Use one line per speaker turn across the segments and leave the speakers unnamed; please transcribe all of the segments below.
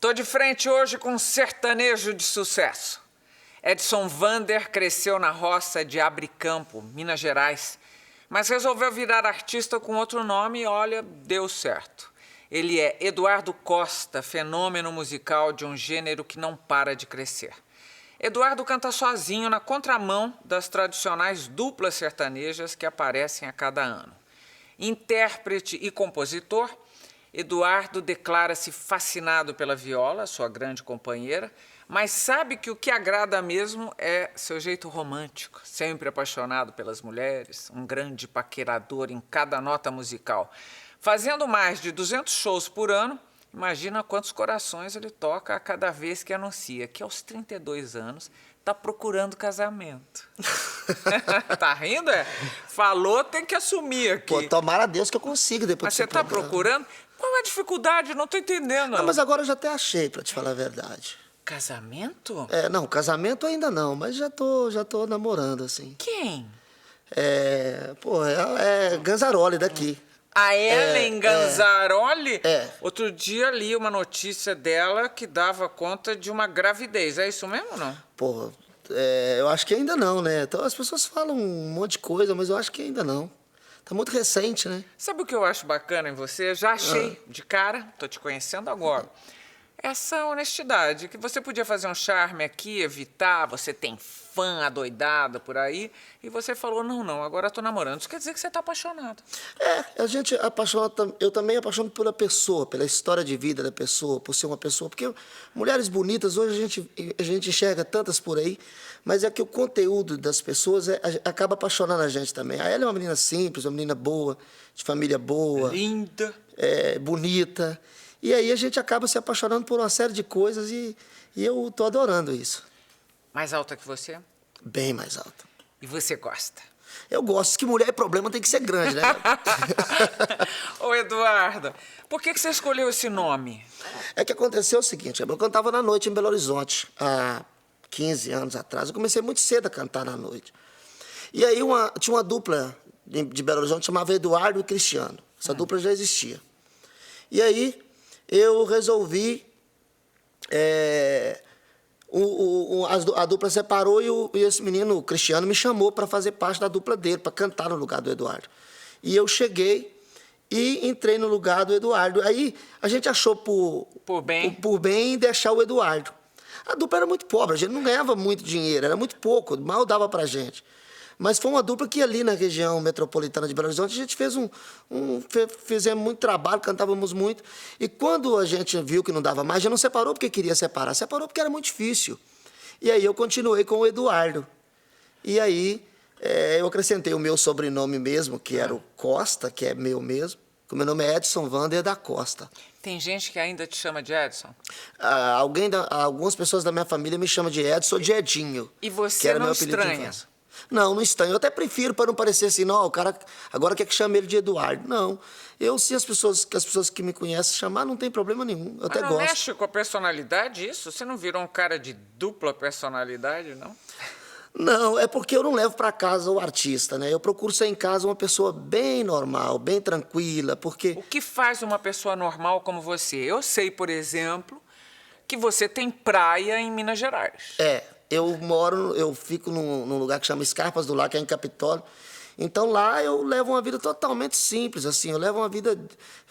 Tô de frente hoje com um sertanejo de sucesso. Edson Vander cresceu na roça de Abricampo, Minas Gerais, mas resolveu virar artista com outro nome e, olha, deu certo. Ele é Eduardo Costa, fenômeno musical de um gênero que não para de crescer. Eduardo canta sozinho na contramão das tradicionais duplas sertanejas que aparecem a cada ano. Intérprete e compositor, Eduardo declara-se fascinado pela viola, sua grande companheira, mas sabe que o que agrada mesmo é seu jeito romântico, sempre apaixonado pelas mulheres, um grande paquerador em cada nota musical. Fazendo mais de 200 shows por ano, imagina quantos corações ele toca a cada vez que anuncia que aos 32 anos está procurando casamento. Tá rindo, é? Falou, tem que assumir aqui.
Pô, tomara a Deus que eu consiga depois.
Mas você tá procurando? Qual é a dificuldade? Não tô entendendo.
Não, mas agora eu já até achei, pra te falar a verdade.
Casamento?
Não, casamento ainda não, mas já tô namorando, assim.
Quem?
É Ganzaroli daqui.
A Ellen Ganzaroli?
É.
Outro dia li uma notícia dela que dava conta de uma gravidez. É isso mesmo ou não?
Pô, eu acho que ainda não, né? Então as pessoas falam um monte de coisa, mas eu acho que ainda não. Tá muito recente, né?
Sabe o que eu acho bacana em você? Já achei de cara, tô te conhecendo agora. Essa honestidade, que você podia fazer um charme aqui, evitar, você tem fã adoidada por aí, e você falou, não, agora tô namorando. Isso quer dizer que você tá apaixonado.
A gente apaixona, eu também apaixono pela pessoa, pela história de vida da pessoa, por ser uma pessoa, porque mulheres bonitas, hoje a gente enxerga tantas por aí, mas é que o conteúdo das pessoas acaba apaixonando a gente também. Ela é uma menina simples, uma menina boa, de família boa.
Linda.
Bonita. E aí a gente acaba se apaixonando por uma série de coisas e eu tô adorando isso.
Mais alta que você?
Bem mais alta.
E você gosta?
Eu gosto. Que mulher é problema, tem que ser grande, né?
Ô, Eduardo, por que você escolheu esse nome?
É que aconteceu o seguinte, eu cantava na noite em Belo Horizonte, há 15 anos atrás. Eu comecei muito cedo a cantar na noite. E aí tinha uma dupla de Belo Horizonte, chamava Eduardo e Cristiano. Essa dupla já existia. E aí eu resolvi... a dupla separou e esse menino, o Cristiano, me chamou para fazer parte da dupla dele, para cantar no lugar do Eduardo. E eu cheguei e entrei no lugar do Eduardo. Aí a gente achou por bem deixar o Eduardo. A dupla era muito pobre, a gente não ganhava muito dinheiro, era muito pouco, mal dava pra gente. Mas foi uma dupla que ali na região metropolitana de Belo Horizonte a gente fizemos muito trabalho, cantávamos muito. E quando a gente viu que não dava mais, já não separou porque queria separar, separou porque era muito difícil. E aí eu continuei com o Eduardo. E aí eu acrescentei o meu sobrenome mesmo, que era o Costa, que é meu mesmo. O meu nome é Edson Vander da Costa.
Tem gente que ainda te chama de Edson?
Algumas pessoas da minha família me chamam de Edson ou de Edinho.
E você não estranha?
Não estranho. Eu até prefiro para não parecer assim, não, o cara agora quer que chame ele de Eduardo. Não. Se as pessoas que me conhecem chamar, não tem problema nenhum. Eu até gosto.
Mas não mexe com a personalidade isso? Você não virou um cara de dupla personalidade, não?
Não, é porque eu não levo para casa o artista, né? Eu procuro ser em casa uma pessoa bem normal, bem tranquila, porque...
O que faz uma pessoa normal como você? Eu sei, por exemplo, que você tem praia em Minas Gerais.
Eu fico num lugar que chama Escarpas do Lar, que é em Capitólio. Então lá eu levo uma vida totalmente simples, assim. Eu levo uma vida...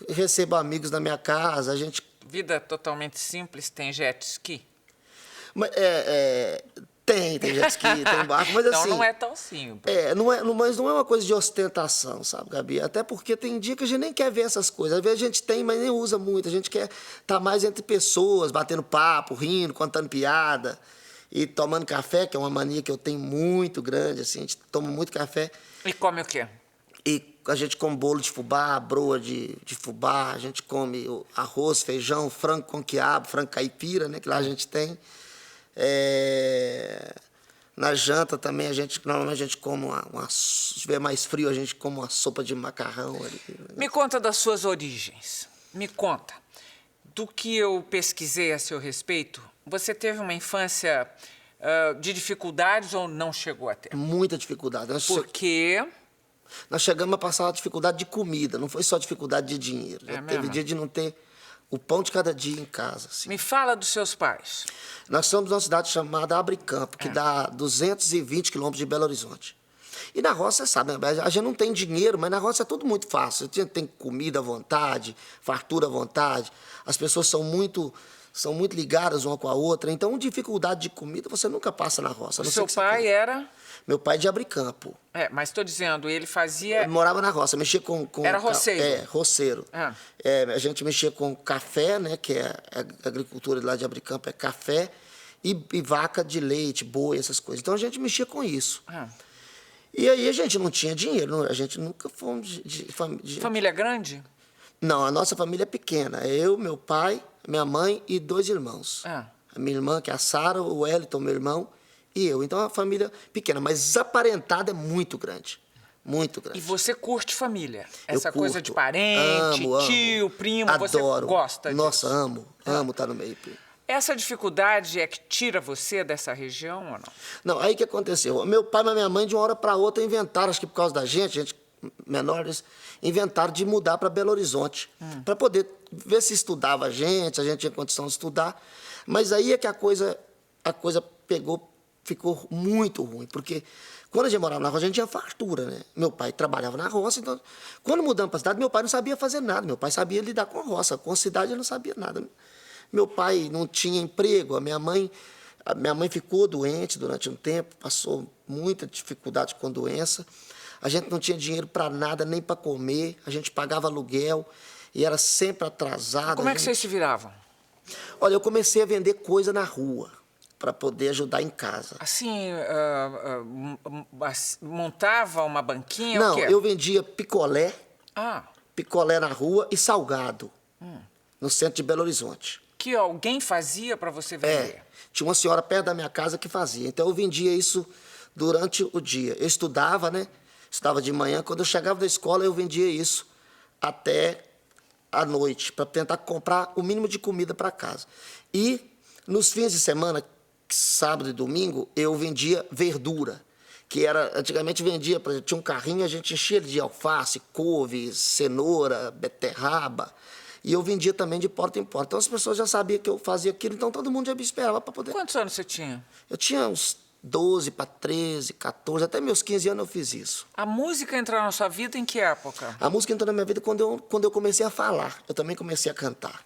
Recebo amigos na minha casa, a gente...
Vida totalmente simples, tem jet ski?
Mas, tem jet ski, tem barco, mas
então
assim...
não é tão simples.
Mas não é uma coisa de ostentação, sabe, Gabi? Até porque tem dia que a gente nem quer ver essas coisas. Às vezes a gente tem, mas nem usa muito. A gente quer estar mais entre pessoas, batendo papo, rindo, contando piada e tomando café, que é uma mania que eu tenho muito grande, assim. A gente toma muito café.
E come o quê?
E a gente come bolo de fubá, broa de fubá, a gente come arroz, feijão, frango com quiabo, frango caipira, né, que lá a gente tem. Na janta também, normalmente a gente come se estiver mais frio, a gente come uma sopa de macarrão.
Me conta das suas origens. Me conta. Do que eu pesquisei a seu respeito, você teve uma infância de dificuldades ou não chegou a ter?
Muita dificuldade.
Por quê?
Nós chegamos a passar uma dificuldade de comida, não foi só dificuldade de dinheiro. Teve dia de não ter O pão de cada dia em casa. Assim.
Me fala dos seus pais.
Nós somos numa cidade chamada Abricampo, que dá 220 quilômetros de Belo Horizonte. E na roça, você sabe, a gente não tem dinheiro, mas na roça é tudo muito fácil. Tem comida à vontade, fartura à vontade. As pessoas são muito ligadas uma com a outra. Então, dificuldade de comida você nunca passa na roça.
O seu pai era?
Meu pai é de Abricampo.
Mas estou dizendo, ele fazia...
Ele morava na roça, mexia com...
Era roceiro?
Roceiro. A gente mexia com café, né, que é a agricultura lá de Abricampo, é café e vaca de leite, boi, essas coisas. Então, a gente mexia com isso. E aí, a gente não tinha dinheiro, a gente nunca fomos de
Família grande?
Não, a nossa família é pequena. É eu, meu pai, minha mãe e 2 irmãos. A minha irmã, que é a Sara, o Wellington, meu irmão, e eu. Então, é uma família pequena, mas aparentada é muito grande. Muito grande.
E você curte família? Essa
curto.
Coisa de parente, tio, primo,
adoro.
Você gosta disso?
Nossa, amo estar no meio, primo.
Essa dificuldade é que tira você dessa região ou não?
Não, aí o que aconteceu? Meu pai e minha mãe, de uma hora para outra, inventaram, acho que por causa da gente menores, inventaram de mudar para Belo Horizonte, para poder ver se estudava a gente tinha condição de estudar. Mas aí é que a coisa ficou muito ruim, porque quando a gente morava na roça, a gente tinha fartura, né? Meu pai trabalhava na roça, então, quando mudamos para a cidade, meu pai não sabia fazer nada, meu pai sabia lidar com a roça, com a cidade ele não sabia nada. Meu pai não tinha emprego, a minha mãe ficou doente durante um tempo, passou muita dificuldade com doença. A gente não tinha dinheiro para nada, nem para comer, a gente pagava aluguel e era sempre atrasado.
Como é que vocês se viravam?
Olha, eu comecei a vender coisa na rua para poder ajudar em casa.
Assim, montava uma banquinha?
Não,
o quê?
eu vendia picolé,
picolé
na rua e salgado, no centro de Belo Horizonte.
Que alguém fazia para você vender?
Tinha uma senhora perto da minha casa que fazia. Então, eu vendia isso durante o dia. Eu estudava, né? Estudava de manhã. Quando eu chegava da escola, eu vendia isso até à noite, para tentar comprar o mínimo de comida para casa. E, nos fins de semana, sábado e domingo, eu vendia verdura. Que era, antigamente vendia, por exemplo, tinha um carrinho, a gente enchia de alface, couve, cenoura, beterraba. E eu vendia também de porta em porta. Então, as pessoas já sabiam que eu fazia aquilo, então todo mundo já me esperava para poder...
Quantos anos você tinha?
Eu tinha uns 12 para 13, 14, até meus 15 anos eu fiz isso.
A música entrou na sua vida em que época?
A música entrou na minha vida quando eu comecei a falar. Eu também comecei a cantar.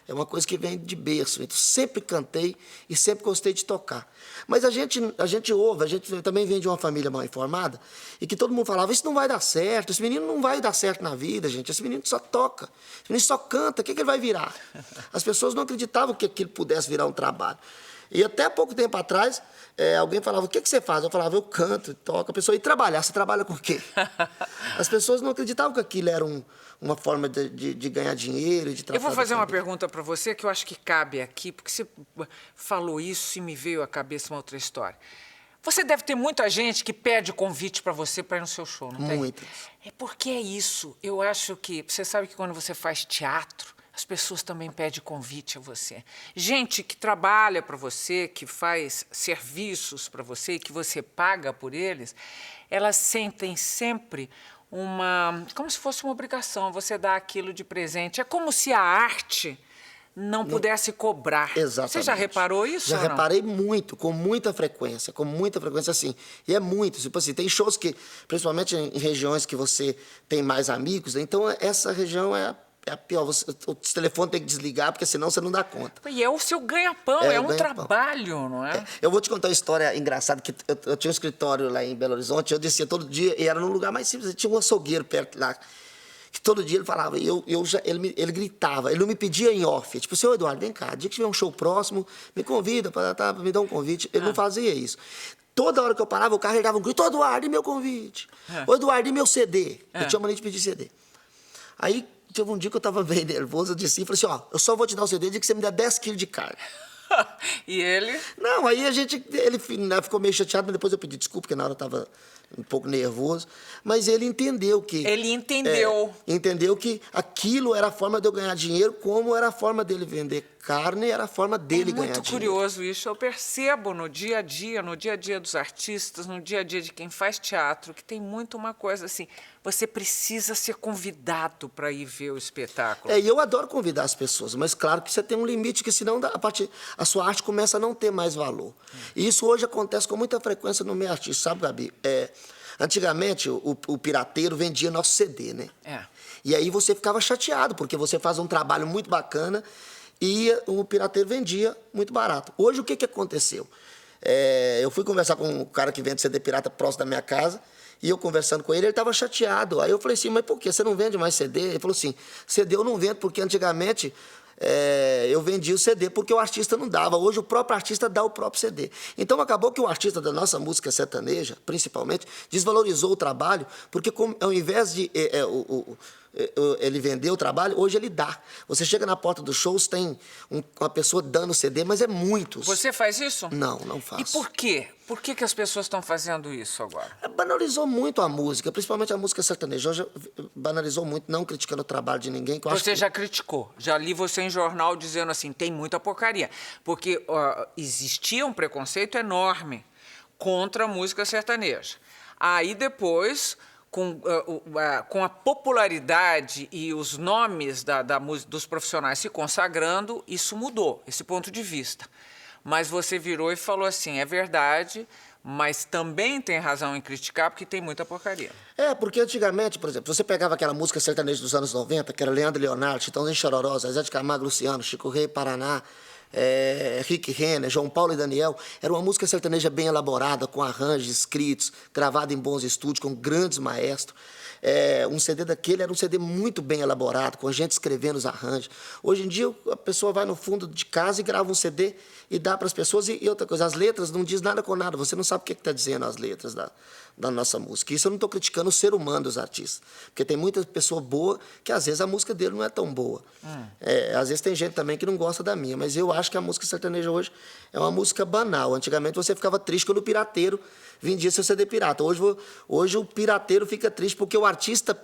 É uma coisa que vem de berço. Então, sempre cantei e sempre gostei de tocar. Mas a gente ouve, a gente também vem de uma família mal informada e que todo mundo falava, isso não vai dar certo, esse menino não vai dar certo na vida, gente. Esse menino só toca, esse menino só canta, o que ele vai virar? As pessoas não acreditavam que aquilo pudesse virar um trabalho. E até pouco tempo atrás, alguém falava, o que você faz? Eu falava, eu canto, toco. A pessoa, e trabalhar? Você trabalha com o quê? As pessoas não acreditavam que aquilo era uma forma de ganhar dinheiro e de trabalhar.
Eu vou fazer uma pergunta para você que eu acho que cabe aqui, porque você falou isso e me veio à cabeça uma outra história. Você deve ter muita gente que pede convite para você para ir no seu show, não tem?
Muitas.
É porque é isso. Eu acho que... Você sabe que quando você faz teatro, as pessoas também pedem convite a você. Gente que trabalha para você, que faz serviços para você, que você paga por eles, elas sentem sempre como se fosse uma obrigação, você dá aquilo de presente. É como se a arte não pudesse cobrar.
Exatamente.
Você já reparou isso?
Já reparei muito, com muita frequência, assim. E é muito, tipo assim, tem shows que, principalmente em regiões que você tem mais amigos, então essa região é a pior. O telefone tem que desligar, porque senão você não dá conta.
E é o seu ganha-pão, é um trabalho, não é?
Eu vou te contar uma história engraçada, que eu tinha um escritório lá em Belo Horizonte, eu descia todo dia, e era num lugar mais simples, tinha um açougueiro perto lá, que todo dia ele falava, ele gritava, ele não me pedia em off, tipo, seu Eduardo, vem cá, dia que tiver um show próximo, me convida, me dá um convite. Ele não fazia isso. Toda hora que eu parava, o carro ele dava um grito, ô Eduardo, e meu convite? Ô Eduardo, e meu CD? Eu tinha mania de pedir CD. Aí, teve um dia que eu estava bem nervoso, eu disse, falei assim, eu só vou te dar o CD de que você me dá 10 quilos de carne.
E ele?
Não, aí ele ficou meio chateado, mas depois eu pedi desculpa, porque na hora eu estava um pouco nervoso. Mas ele entendeu que...
Ele entendeu.
Entendeu que aquilo era a forma de eu ganhar dinheiro, como era a forma dele vender carne, era a forma dele ganhar dinheiro.
Muito curioso isso. Eu percebo no dia a dia dos artistas, no dia a dia de quem faz teatro, que tem muito uma coisa assim, você precisa ser convidado para ir ver o espetáculo.
E eu adoro convidar as pessoas, mas claro que você tem um limite, que senão a sua arte começa a não ter mais valor. E isso hoje acontece com muita frequência no meio artístico, sabe, Gabi? Antigamente, o pirateiro vendia nosso CD, né? E aí você ficava chateado, porque você faz um trabalho muito bacana e o pirateiro vendia muito barato. Hoje, o que aconteceu? Eu fui conversar com um cara que vende CD pirata próximo da minha casa, e eu conversando com ele estava chateado. Aí eu falei assim, mas por quê? Você não vende mais CD? Ele falou assim, CD eu não vendo, porque antigamente eu vendia o CD porque o artista não dava. Hoje o próprio artista dá o próprio CD. Então acabou que o artista da nossa música sertaneja, principalmente, desvalorizou o trabalho, porque ao invés de ele vender o trabalho, hoje ele dá. Você chega na porta dos shows, tem uma pessoa dando CD, mas é muitos.
Você faz isso?
Não faço.
E por quê? Por que as pessoas estão fazendo isso agora?
Banalizou muito a música, principalmente a música sertaneja. Hoje banalizou muito, não criticando o trabalho de ninguém.
Você já criticou, já li você em jornal dizendo assim, tem muita porcaria. Porque existia um preconceito enorme contra a música sertaneja. Aí depois, com a popularidade e os nomes dos profissionais se consagrando, isso mudou, esse ponto de vista. Mas você virou e falou assim, é verdade, mas também tem razão em criticar, porque tem muita porcaria.
Porque antigamente, por exemplo, você pegava aquela música sertaneja dos anos 90, que era Leandro e Leonardo, Chitãozinho e Chororó, Zé de Camargo, Luciano, Chico Rei, Paraná, Rick Renner, João Paulo e Daniel. Era uma música sertaneja bem elaborada, com arranjos escritos, gravada em bons estúdios, com grandes maestros. Um CD daquele era um CD muito bem elaborado, com a gente escrevendo os arranjos. Hoje em dia, a pessoa vai no fundo de casa e grava um CD e dá para as pessoas. E outra coisa, as letras não diz nada com nada. Você não sabe o que está dizendo as letras da nossa música. Isso eu não estou criticando o ser humano dos artistas. Porque tem muita pessoa boa que, às vezes, a música dele não é tão boa. Às vezes tem gente também que não gosta da minha. Mas eu acho que a música sertaneja hoje é uma música banal. Antigamente, você ficava triste quando o pirateiro vendia seu CD pirata. Hoje o pirateiro fica triste porque o artista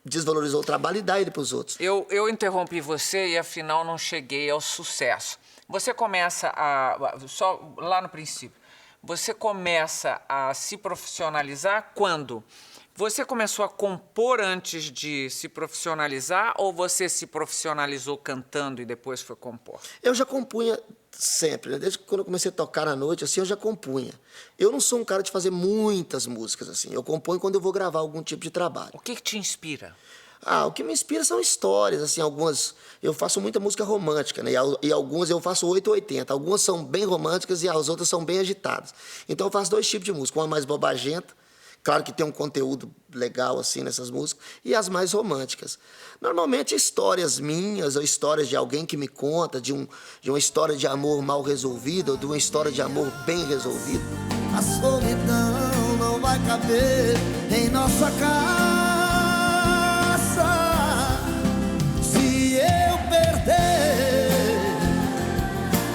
desvalorizou o trabalho e dá ele para os outros.
Eu interrompi você e, afinal, não cheguei ao sucesso. Você começa só lá no princípio, você começa a se profissionalizar quando? Você começou a compor antes de se profissionalizar ou você se profissionalizou cantando e depois foi compor?
Eu já compunha sempre, né? Desde quando eu comecei a tocar à noite, assim, eu já compunha. Eu não sou um cara de fazer muitas músicas, assim. Eu componho quando eu vou gravar algum tipo de trabalho.
O que te inspira?
O que me inspira são histórias, assim, algumas... Eu faço muita música romântica, né? E algumas eu faço 880. Algumas são bem românticas e as outras são bem agitadas. Então eu faço dois tipos de música. Uma mais bobagenta, claro que tem um conteúdo legal, assim, nessas músicas, e as mais românticas. Normalmente histórias minhas ou histórias de alguém que me conta, de uma história de amor mal resolvida ou de uma história de amor bem resolvida.
A solidão não vai caber em nossa casa. Se eu perder,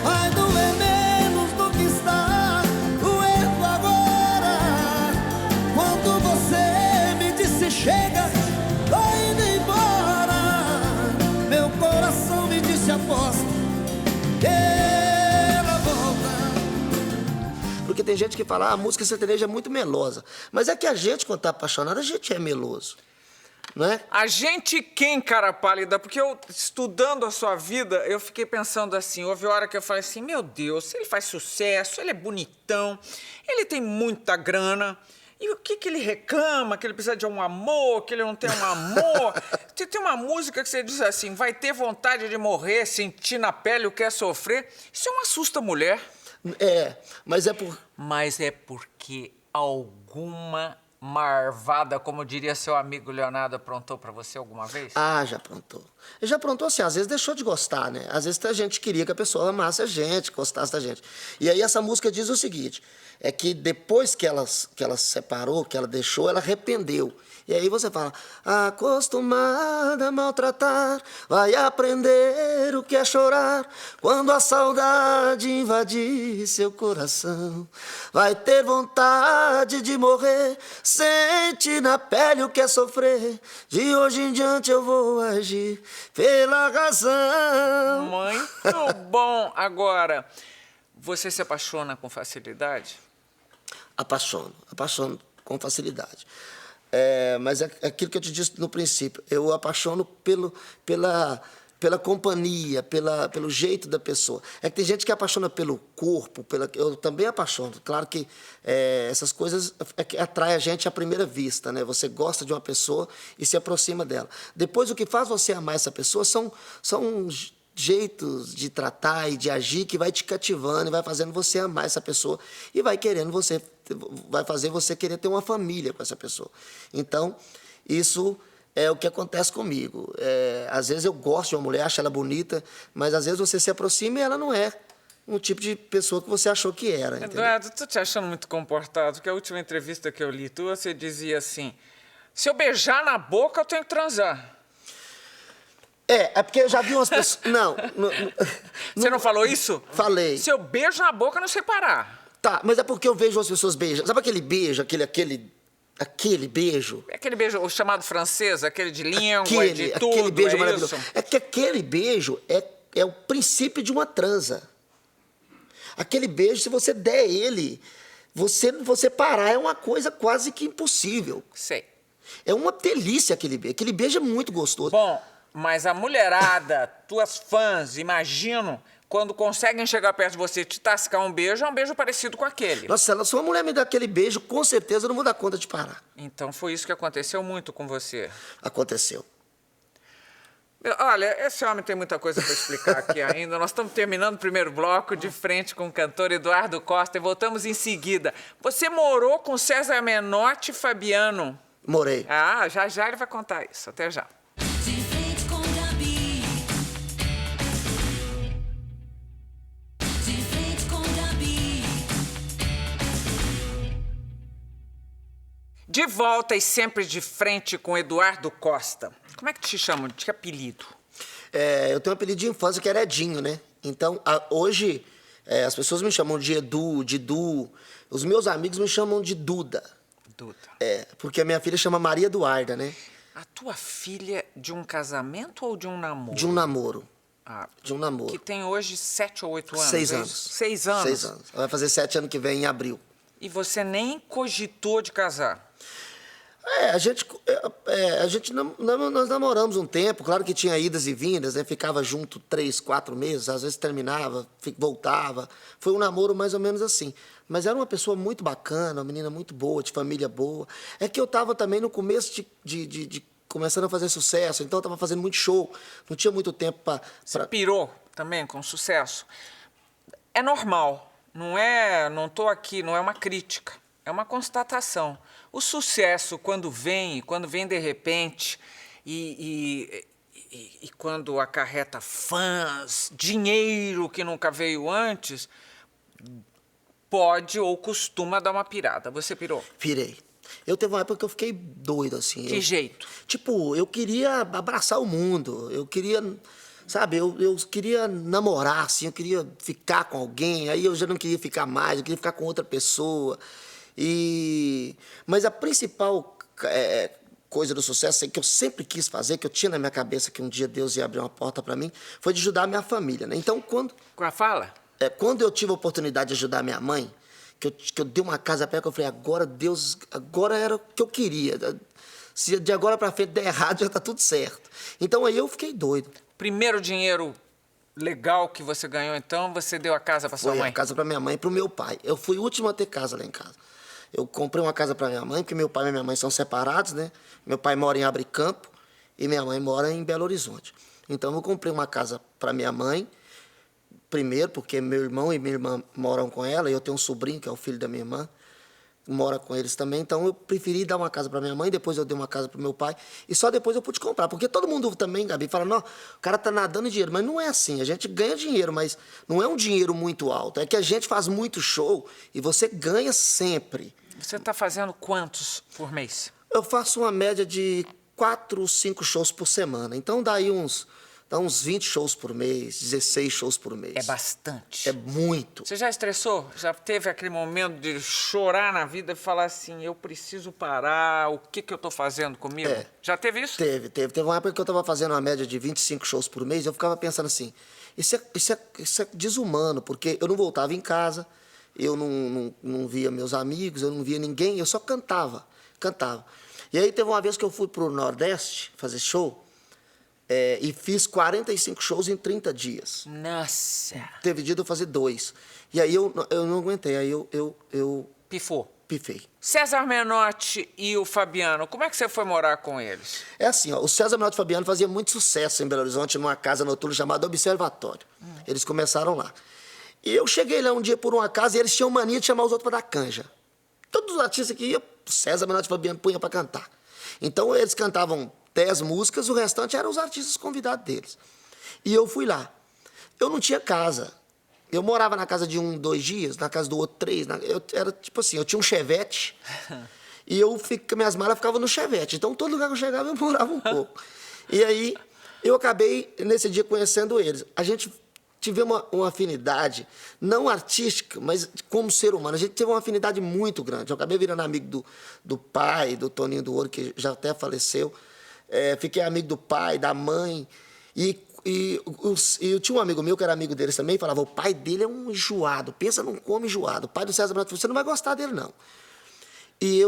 vai doer menos do que está doendo agora. Quando você me disse chega, tô indo embora, meu coração me disse aposta, ela volta.
Porque tem gente que fala, a música sertaneja é muito melosa. Mas é que a gente, quando tá apaixonado, a gente é meloso, não é?
A gente quem, cara pálida? Porque eu, estudando a sua vida, eu fiquei pensando assim, houve hora que eu falei assim, meu Deus, ele faz sucesso, ele é bonitão, ele tem muita grana, e o que ele reclama? Que ele precisa de um amor, que ele não tem um amor? Tem uma música que você diz assim, vai ter vontade de morrer, sentir na pele o que é sofrer. Isso não assusta a mulher. Mas é porque alguma marvada, como diria seu amigo Leonardo, aprontou pra você alguma vez?
Já aprontou. Ele já aprontou assim, às vezes deixou de gostar, né? Às vezes a gente queria que a pessoa amasse a gente, gostasse da gente. E aí essa música diz o seguinte, é que depois que ela se separou, que ela deixou, ela arrependeu. E aí você fala, acostumada a maltratar, vai aprender o que é chorar. Quando a saudade invadir seu coração, vai ter vontade de morrer, Sente na pele o que é sofrer. De hoje em diante eu vou agir pela razão.
Muito bom. Agora, você se apaixona com facilidade?
Apaixono com facilidade. Mas é aquilo que eu te disse no princípio, eu apaixono pela companhia, pelo jeito da pessoa. É que tem gente que apaixona pelo corpo, eu também apaixono. Claro que essas coisas que atraem a gente à primeira vista, né? Você gosta de uma pessoa e se aproxima dela. Depois, o que faz você amar essa pessoa são jeitos de tratar e de agir que vai te cativando e vai fazendo você amar essa pessoa e vai fazer você querer ter uma família com essa pessoa. Então, isso é o que acontece comigo. Às vezes eu gosto de uma mulher, acho ela bonita, mas às vezes você se aproxima e ela não é um tipo de pessoa que você achou que era.
Eduardo, tô te achando muito comportado, porque a última entrevista que eu li tua, você dizia assim, se eu beijar na boca, eu tenho que transar.
É porque eu já vi umas pessoas... Não.
Você não falou isso?
Falei.
Se eu beijo na boca, eu não sei parar.
Tá, mas é porque eu vejo as pessoas beijando. Sabe aquele beijo, aquele beijo?
É aquele beijo, o chamado francês, aquele de língua, de tudo,
aquele beijo maravilhoso.
isso?
É que aquele beijo é o princípio de uma transa. Aquele beijo, se você der ele, você parar é uma coisa quase que impossível.
Sei.
É uma delícia aquele beijo. Aquele beijo é muito gostoso.
Bom, mas a mulherada, tuas fãs, imagino, quando conseguem chegar perto de você e te tascar um beijo, é um beijo parecido com aquele.
Nossa, se uma mulher me dá aquele beijo, com certeza eu não vou dar conta de parar.
Então foi isso que aconteceu muito com você.
Aconteceu.
Olha, esse homem tem muita coisa para explicar aqui ainda. Nós estamos terminando o primeiro bloco de frente com o cantor Eduardo Costa e voltamos em seguida. Você morou com César Menotti e Fabiano.
Morei.
Ah, já ele vai contar isso. Até já.
De frente com Gabi. De frente com Gabi.
De volta e sempre de frente com Eduardo Costa. Como é que te chamam? De que apelido?
Eu tenho um apelido de infância que era Edinho, né? Então, hoje, as pessoas me chamam de Edu, de Du. Os meus amigos me chamam de Duda.
Duda.
Porque a minha filha chama Maria Eduarda, né?
A tua filha de um casamento ou de um namoro?
De um namoro.
Ah,
De um namoro.
que tem hoje 7 ou 8 anos.
6
é
anos.
isso? 6 anos.
6 anos. Ela vai fazer 7 anos que vem, em abril.
E você nem cogitou de casar?
Nós namoramos um tempo, claro que tinha idas e vindas, né? Ficava junto 3, 4 meses, às vezes terminava, voltava. Foi um namoro mais ou menos assim. Mas era uma pessoa muito bacana, uma menina muito boa, de família boa. É que eu estava também no começo de começando a fazer sucesso, então eu estava fazendo muito show, não tinha muito tempo para...
Você pirou também com sucesso? É normal, não tô aqui, não é uma crítica, é uma constatação. O sucesso, quando vem de repente, e quando acarreta fãs, dinheiro que nunca veio antes, pode ou costuma dar uma pirada. Você pirou?
Pirei. Eu teve uma época que eu fiquei doido, assim.
Que jeito?
Tipo, eu queria abraçar o mundo, eu queria... Sabe, eu queria namorar, assim, eu queria ficar com alguém, aí eu já não queria ficar mais, eu queria ficar com outra pessoa. Mas a principal coisa do sucesso que eu sempre quis fazer, que eu tinha na minha cabeça que um dia Deus ia abrir uma porta para mim, foi de ajudar a minha família, né? Então,
Fala?
quando eu tive a oportunidade de ajudar a minha mãe, que eu dei uma casa para ela, que eu falei, agora Deus, agora era o que eu queria. Se de agora para frente der errado, já tá tudo certo. Então aí eu fiquei doido.
Primeiro dinheiro legal que você ganhou, então, você deu a casa para sua
Foi
mãe?
a casa para minha mãe e para o meu pai. Eu fui o último a ter casa lá em casa. Eu comprei uma casa para minha mãe, porque meu pai e minha mãe são separados, né? Meu pai mora em Abricampo e minha mãe mora em Belo Horizonte. Então eu comprei uma casa para minha mãe, primeiro porque meu irmão e minha irmã moram com ela, e eu tenho um sobrinho, que é o filho da minha irmã, mora com eles também, então eu preferi dar uma casa para minha mãe, depois eu dei uma casa para meu pai, e só depois eu pude comprar, porque todo mundo também, Gabi, fala, não, o cara tá nadando em dinheiro, mas não é assim, a gente ganha dinheiro, mas não é um dinheiro muito alto, é que a gente faz muito show e você ganha sempre.
Você está fazendo quantos por mês?
Eu faço uma média de 4, 5 shows por semana, então dá Dá uns 20 shows por mês, 16 shows por mês.
É bastante.
É muito.
Você já estressou? Já teve aquele momento de chorar na vida e falar assim, eu preciso parar, o que eu tô fazendo comigo?
É.
Já teve isso?
Teve. Teve uma época que eu estava fazendo uma média de 25 shows por mês e eu ficava pensando assim, isso é desumano, porque eu não voltava em casa, eu não via meus amigos, eu não via ninguém, eu só cantava. E aí teve uma vez que eu fui pro Nordeste fazer show, e fiz 45 shows em 30 dias.
Nossa.
Teve dia de eu fazer 2. E aí eu não aguentei, aí eu
Pifou.
pifei.
César Menotti e o Fabiano, como é que você foi morar com eles?
É assim, ó, o César Menotti e o Fabiano fazia muito sucesso em Belo Horizonte, numa casa noturna chamada Observatório. Eles começaram lá. E eu cheguei lá um dia por um acaso e eles tinham mania de chamar os outros para dar canja. Todos os artistas que iam, César Menotti e Fabiano punha para cantar. Então eles cantavam 10 músicas, o restante eram os artistas convidados deles. E eu fui lá. Eu não tinha casa. Eu morava na casa de 1, 2 dias, na casa do outro 3. Eu era tipo assim, eu tinha um chevette e minhas malas ficavam no chevette. Então todo lugar que eu chegava eu morava um pouco. E aí eu acabei nesse dia conhecendo eles. A gente tivemos uma afinidade, não artística, mas como ser humano. A gente teve uma afinidade muito grande. Eu acabei virando amigo do pai, do Toninho do Ouro, que já até faleceu. Fiquei amigo do pai, da mãe. E eu tinha um amigo meu que era amigo deles também, falava, o pai dele é um enjoado, pensa num come enjoado. O pai do César Menotti falou, você não vai gostar dele, não. E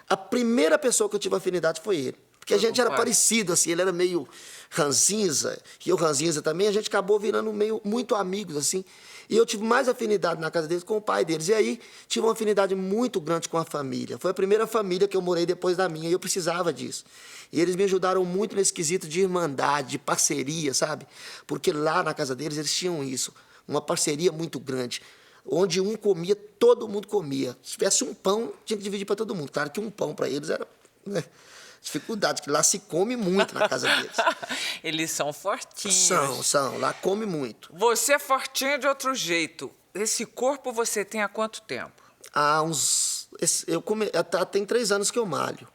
a primeira pessoa que eu tive afinidade foi ele. Porque a gente era parecido, assim, ele era meio ranzinza, e eu ranzinza também, a gente acabou virando muito amigos, assim. E eu tive mais afinidade na casa deles com o pai deles. E aí tive uma afinidade muito grande com a família. Foi a primeira família que eu morei depois da minha, e eu precisava disso. E eles me ajudaram muito nesse quesito de irmandade, de parceria, sabe? Porque lá na casa deles eles tinham isso, uma parceria muito grande. Onde um comia, todo mundo comia. Se tivesse um pão, tinha que dividir para todo mundo. Claro que um pão para eles era... né, dificuldade, que lá se come muito na casa deles.
Eles são fortinhos.
São. Lá come muito.
Você é fortinho de outro jeito. Esse corpo você tem há quanto tempo?
Tem 3 anos que eu malho,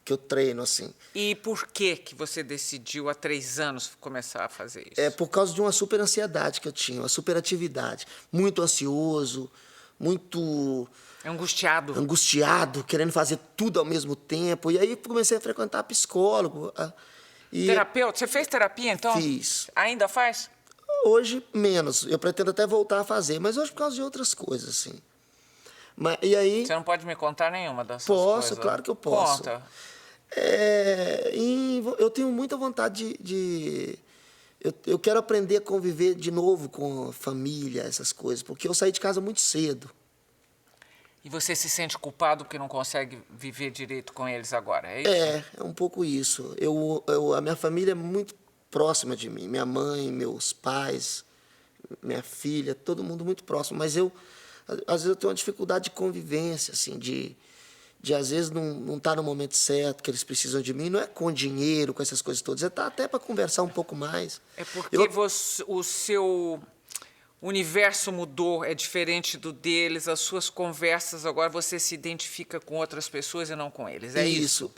que eu treino, assim.
E por que você decidiu há 3 anos começar a fazer isso?
É por causa de uma super ansiedade que eu tinha, uma superatividade. Muito ansioso, muito... angustiado, querendo fazer tudo ao mesmo tempo. E aí comecei a frequentar psicólogo.
Terapeuta? Você fez terapia, então?
Fiz.
Ainda faz?
Hoje, menos. Eu pretendo até voltar a fazer, mas hoje por causa de outras coisas, assim. E aí...
Você não pode me contar nenhuma dessas coisas?
Posso, claro que eu posso.
Conta.
Eu tenho muita vontade eu quero aprender a conviver de novo com a família, essas coisas, porque eu saí de casa muito cedo.
E você se sente culpado porque não consegue viver direito com eles agora, é isso?
É um pouco isso. A minha família é muito próxima de mim. Minha mãe, meus pais, minha filha, todo mundo muito próximo. Mas às vezes eu tenho uma dificuldade de convivência, assim, de às vezes não estar no momento certo, que eles precisam de mim. Não é com dinheiro, com essas coisas todas. É tá até para conversar um pouco mais.
É porque o seu... O universo mudou, é diferente do deles, as suas conversas, agora você se identifica com outras pessoas e não com eles, é isso?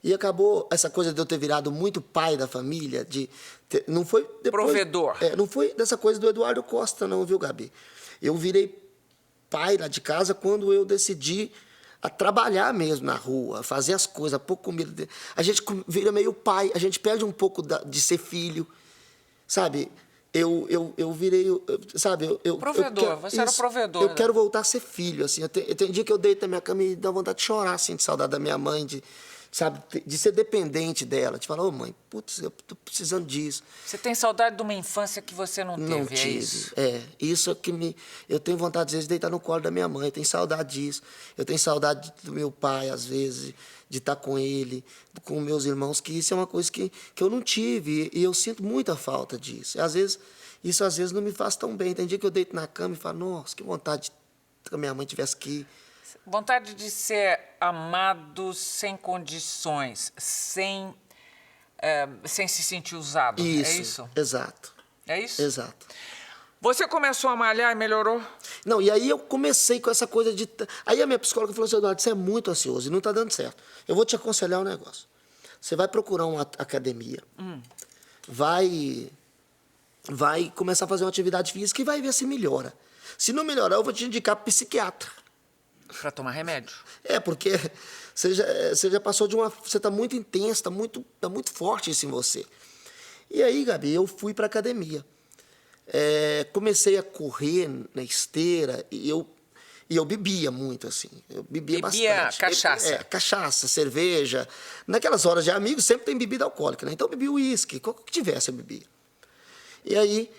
E acabou essa coisa de eu ter virado muito pai da família, não foi depois...
Provedor.
Não foi dessa coisa do Eduardo Costa, não, viu, Gabi? Eu virei pai lá de casa quando eu decidi a trabalhar mesmo na rua, a fazer as coisas, pouco comida. A gente vira meio pai, a gente perde um pouco de ser filho, sabe? Eu virei, sabe?
Provedor, você era provedor.
Eu quero voltar a ser filho, assim. Tem dia que eu deito na minha cama e dá vontade de chorar, assim, de saudade da minha mãe, de ser dependente dela, de falar, ô mãe, putz, eu tô precisando disso.
Você tem saudade de uma infância que você não teve,
Não tive.
É isso?
Isso é que eu tenho vontade, às vezes, de deitar no colo da minha mãe, eu tenho saudade disso. Eu tenho saudade do meu pai, às vezes, de estar com ele, com meus irmãos, que isso é uma coisa que eu não tive, e eu sinto muita falta disso. Isso às vezes não me faz tão bem. Tem dia que eu deito na cama e falo, nossa, que vontade que a minha mãe tivesse aqui.
Vontade de ser amado sem condições, sem se sentir usado, é isso?
Exato.
É isso?
Exato.
Você começou a malhar e melhorou?
Não, e aí eu comecei com essa coisa de... Aí a minha psicóloga falou assim, Eduardo, você é muito ansioso e não está dando certo. Eu vou te aconselhar um negócio. Você vai procurar uma academia, vai vai começar a fazer uma atividade física e vai ver se melhora. Se não melhorar, eu vou te indicar para psiquiatra.
Pra tomar remédio.
Porque você já passou de uma... Você está muito intenso, tá muito forte isso em você. E aí, Gabi, eu fui para academia. Comecei a correr na esteira e eu bebia muito, assim. Eu bebia bastante.
Cachaça.
Cachaça, cerveja. Naquelas horas de amigos sempre tem bebida alcoólica, né? Então eu bebia uísque, qual que tivesse eu bebia. E aí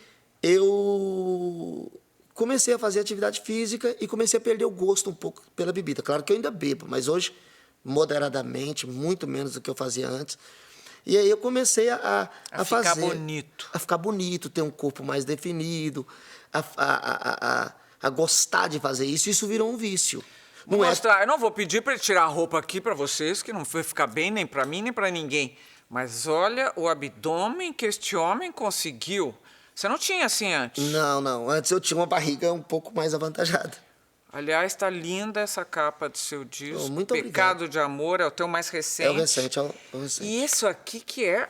eu comecei a fazer atividade física e comecei a perder o gosto um pouco pela bebida. Claro que eu ainda bebo, mas hoje, moderadamente, muito menos do que eu fazia antes. E aí eu comecei a fazer...
ficar bonito.
A ficar bonito, ter um corpo mais definido, a gostar de fazer isso. Isso virou um vício.
Vou mostrar. Eu não vou pedir para ele tirar a roupa aqui para vocês, que não vai ficar bem nem para mim, nem para ninguém. Mas olha o abdômen que este homem conseguiu. Você não tinha assim antes?
Não. Antes eu tinha uma barriga um pouco mais avantajada.
Aliás, está linda essa capa do seu disco.
Muito
Pecado
obrigado.
de Amor, é o teu mais recente.
É o recente.
E isso aqui que é...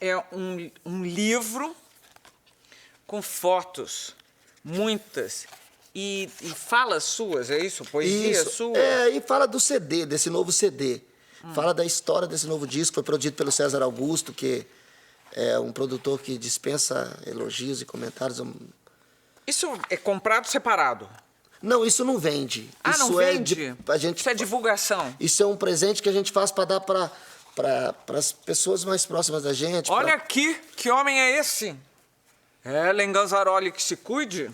é um livro com fotos, muitas, e falas suas, é isso? Poesia sua?
E fala do CD, desse novo CD. Fala da história desse novo disco, foi produzido pelo César Augusto, que é um produtor que dispensa elogios e comentários.
Isso é comprado separado?
Não, isso não vende.
Não vende? Isso é divulgação?
Isso é um presente que a gente faz para dar para as pessoas mais próximas da gente.
Olha aqui, que homem é esse? Ellen Ganzaroli, que se cuide.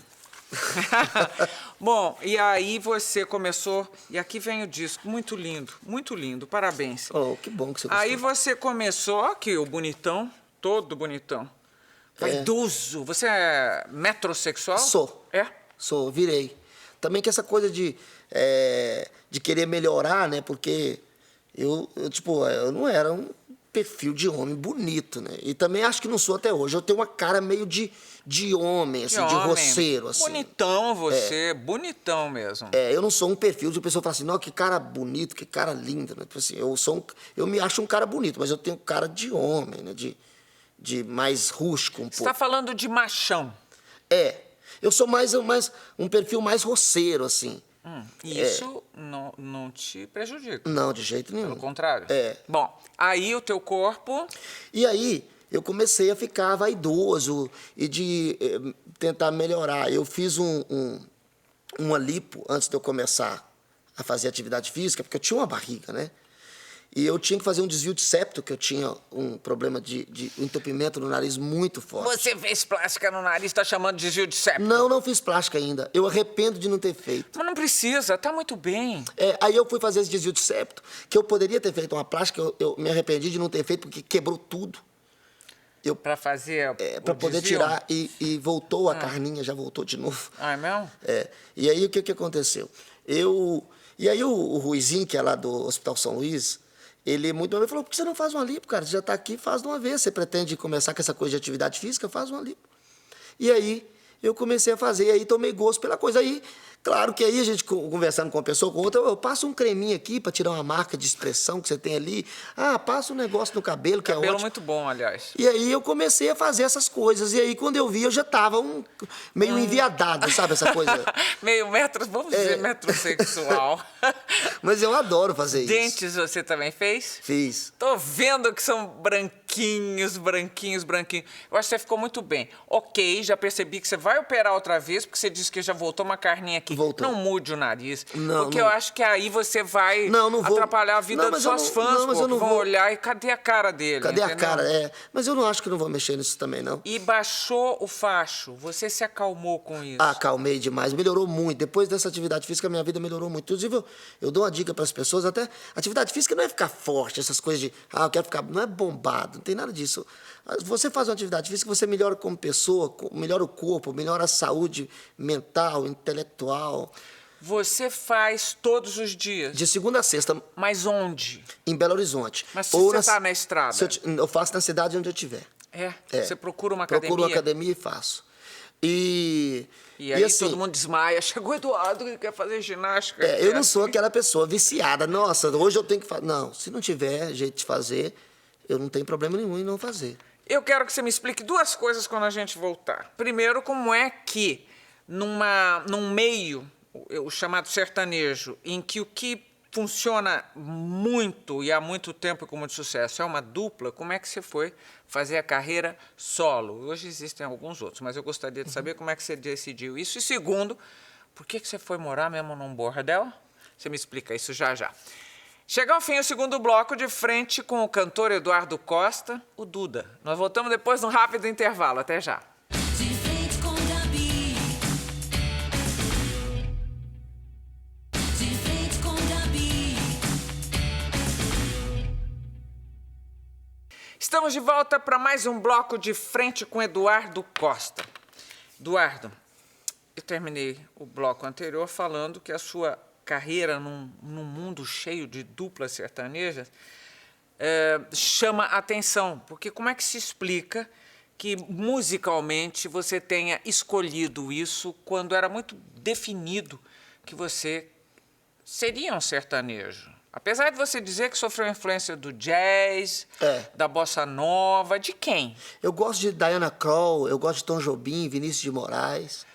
Bom, e aí você começou... E aqui vem o disco, muito lindo, parabéns.
Oh, que bom que você gostou.
Aí você começou, aqui, o bonitão, todo bonitão. Vaidoso. Você é metrosexual?
Sou. Sou, virei. Também que essa coisa de querer melhorar, né? Porque eu não era um perfil de homem bonito, né? E também acho que não sou até hoje. Eu tenho uma cara meio de homem, assim, de roceiro, assim.
Bonitão você, bonitão mesmo.
Eu não sou um perfil de pessoa que fala assim, não, que cara bonito, que cara lindo, né? Tipo assim, eu me acho um cara bonito, mas eu tenho cara de homem, né? De mais rústico um pouco.
Você está falando de machão.
Eu sou mais um perfil mais roceiro, assim.
Isso não te prejudica?
Não, de jeito nenhum.
Pelo contrário? Bom, aí o teu corpo...
E aí eu comecei a ficar vaidoso e de tentar melhorar. Eu fiz uma lipo antes de eu começar a fazer atividade física, porque eu tinha uma barriga, né? E eu tinha que fazer um desvio de septo, que eu tinha um problema de entupimento no nariz muito forte.
Você fez plástica no nariz, está chamando de desvio de septo?
Não fiz plástica ainda. Eu arrependo de não ter feito.
Mas não precisa, tá muito bem.
Aí eu fui fazer esse desvio de septo, que eu poderia ter feito uma plástica, eu me arrependi de não ter feito, porque quebrou tudo.
Para fazer
para poder
desvio?
tirar, e voltou a carninha, já voltou de novo.
É mesmo?
E aí o que aconteceu? E aí o Ruizinho, que é lá do Hospital São Luís, ele muito bem falou, por que você não faz uma lipo, cara? Você já está aqui, faz de uma vez. Você pretende começar com essa coisa de atividade física, faz uma lipo. E aí eu comecei a fazer, aí tomei gosto pela coisa. Aí, claro que aí a gente conversando com uma pessoa, com outra, eu passo um creminho aqui para tirar uma marca de expressão que você tem ali. Passa um negócio no cabelo, que é ótimo.
Cabelo muito bom, aliás.
E aí eu comecei a fazer essas coisas. E aí quando eu vi, eu já estava meio enviadado, sabe essa coisa?
Vamos dizer metrosexual.
Mas eu adoro fazer isso.
Dentes você também fez?
Fiz.
Tô vendo que são branquinhos. Eu acho que você ficou muito bem. Ok, já percebi que você vai operar outra vez, porque você disse que já voltou uma carninha aqui.
Voltou.
Não mude o nariz.
Não,
porque eu acho que aí você vai
não vou
atrapalhar a vida dos seus fãs,
mas eu não
vão
vou
olhar e cadê a cara dele?
Cadê a
entendeu?
cara? Mas eu não acho que não vou mexer nisso também, não.
E baixou o facho. Você se acalmou com isso?
Acalmei demais. Melhorou muito. Depois dessa atividade física, minha vida melhorou muito. Inclusive, eu dou uma dica para as pessoas, até atividade física não é ficar forte, essas coisas de, eu quero ficar... Não é bombado, não tem nada disso. Você faz uma atividade física, você melhora como pessoa, melhora o corpo, melhora a saúde mental, intelectual.
Você faz todos os dias?
De segunda a sexta.
Mas onde?
Em Belo Horizonte.
Mas se você está na estrada?
Eu faço na cidade onde eu estiver.
Você procura uma academia?
Procuro uma academia e faço.
E aí
assim,
todo mundo desmaia. Chegou o Eduardo que quer fazer ginástica.
Eu não sou aquela pessoa viciada. Nossa, hoje eu tenho que fazer. Não, se não tiver jeito de fazer, eu não tenho problema nenhum em não fazer.
Eu quero que você me explique duas coisas quando a gente voltar. Primeiro, como é que num meio, o chamado sertanejo, em que o que funciona muito e há muito tempo com muito sucesso é uma dupla, como é que você foi fazer a carreira solo? Hoje existem alguns outros, mas eu gostaria de saber como é que você decidiu isso. E segundo, por que você foi morar mesmo num bordel? Você me explica isso já já. Chega ao fim o segundo bloco, de frente com o cantor Eduardo Costa, o Duda. Nós voltamos depois de um rápido intervalo. Até já.
De frente com Gabi. De frente com Gabi.
Estamos de volta para mais um bloco de frente com Eduardo Costa. Eduardo, eu terminei o bloco anterior falando que a sua carreira num mundo cheio de duplas sertanejas chama atenção, porque como é que se explica que musicalmente você tenha escolhido isso quando era muito definido que você seria um sertanejo? Apesar de você dizer que sofreu influência do jazz, da bossa nova, de quem?
Eu gosto de Diana Krall, eu gosto de Tom Jobim, Vinícius de Moraes.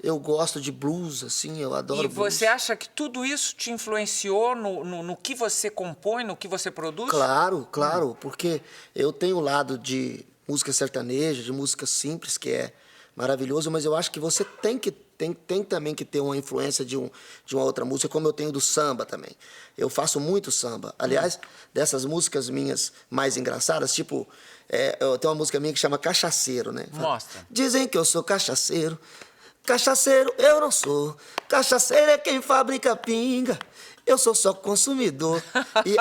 Eu gosto de blues, assim, eu adoro blues.
E você acha que tudo isso te influenciou no que você compõe, no que você produz?
Claro, porque eu tenho o lado de música sertaneja, de música simples, que é maravilhoso, mas eu acho que você tem também que ter uma influência de uma outra música, como eu tenho do samba também. Eu faço muito samba. Aliás, dessas músicas minhas mais engraçadas, tipo, eu tenho uma música minha que chama Cachaceiro, né?
Mostra.
Dizem que eu sou cachaceiro. Cachaceiro eu não sou, cachaceiro é quem fabrica pinga, eu sou só consumidor.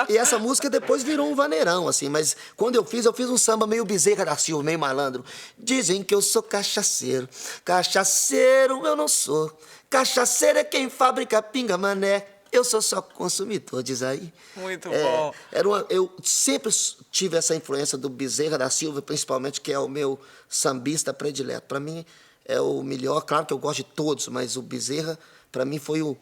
E essa música depois virou um vaneirão, assim, mas quando eu fiz um samba meio Bezerra da Silva, meio malandro. Dizem que eu sou cachaceiro, cachaceiro eu não sou, cachaceiro é quem fabrica pinga, mané, eu sou só consumidor, diz aí.
Muito bom.
Eu sempre tive essa influência do Bezerra da Silva, principalmente, que é o meu sambista predileto. Para mim, é o melhor, claro que eu gosto de todos, mas o Bezerra, para mim, foi o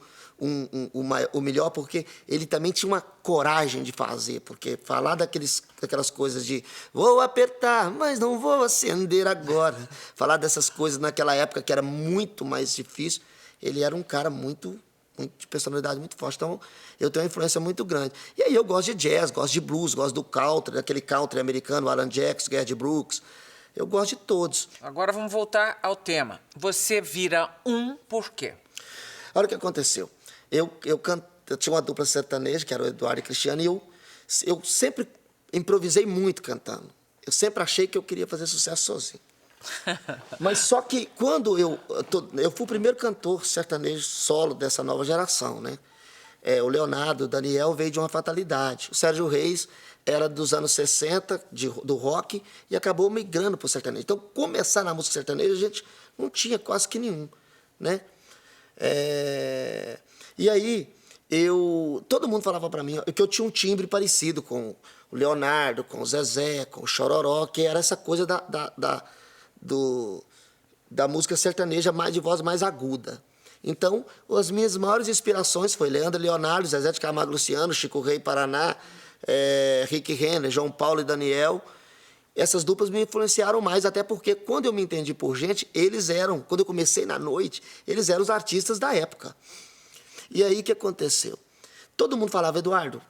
melhor, porque ele também tinha uma coragem de fazer, porque falar daquelas coisas de vou apertar, mas não vou acender agora, falar dessas coisas naquela época que era muito mais difícil, ele era um cara muito de personalidade muito forte, então eu tenho uma influência muito grande. E aí eu gosto de jazz, gosto de blues, gosto do country, daquele country americano, Alan Jackson, Garth Brooks. Eu gosto de todos.
Agora vamos voltar ao tema. Você vira por quê?
Olha o que aconteceu. Eu tinha uma dupla sertaneja, que era o Eduardo e Cristiano, e eu sempre improvisei muito cantando. Eu sempre achei que eu queria fazer sucesso sozinho. Mas só que quando eu fui o primeiro cantor sertanejo solo dessa nova geração, né? O Leonardo, o Daniel veio de uma fatalidade. O Sérgio Reis era dos anos 60, do rock, e acabou migrando para o sertanejo. Então, começar na música sertaneja, a gente não tinha quase que nenhum, né? E aí, todo mundo falava para mim que eu tinha um timbre parecido com o Leonardo, com o Zezé, com o Chororó, que era essa coisa da música sertaneja de voz mais aguda. Então, as minhas maiores inspirações foi Leandro e Leonardo, Zezé de Camargo e Luciano, Chico Rei Paraná, Rick Renner, João Paulo e Daniel. Essas duplas me influenciaram mais, até porque quando eu me entendi por gente, quando eu comecei na noite, eles eram os artistas da época. E aí o que aconteceu? Todo mundo falava, Eduardo,